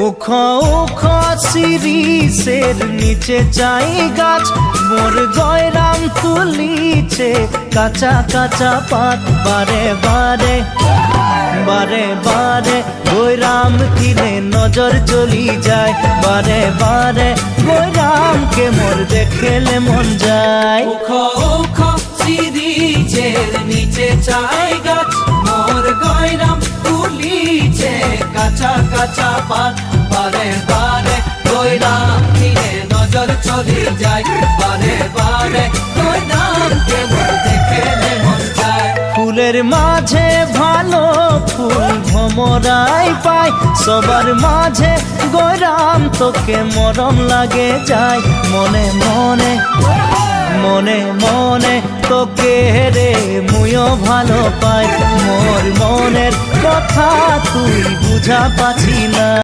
উখো উখো শিরিষের নিচে চাই গাছ, মোর গয়রাম তুলিছে কাঁচা কাঁচা পাত। বারে বারে বারে বারে গয়রাম কিনে নজর চলি যায়, বারে বারে গয়রামকে মোর দেখলে মন যায়। উখো উখো শিরিষের নিচে চাই গাছ, মোর গয়রাম তুলিছে কাঁচা কাঁচা পাত। বারে বারে গয়রাম কিনে নজর চলি যায়, বারে বারে গয়রামকে মোর দেখলে মন যায়। ফুলের মাঝে ভালো ফুল ভমরাই পায়, সবার মাঝে গয়রাম তোকে মরম লাগে যায়। মনে মনে মনে মনে তোকে রে মুইও ভালো পাই, মোর মনের কথা তুই বুঝা পাছি না।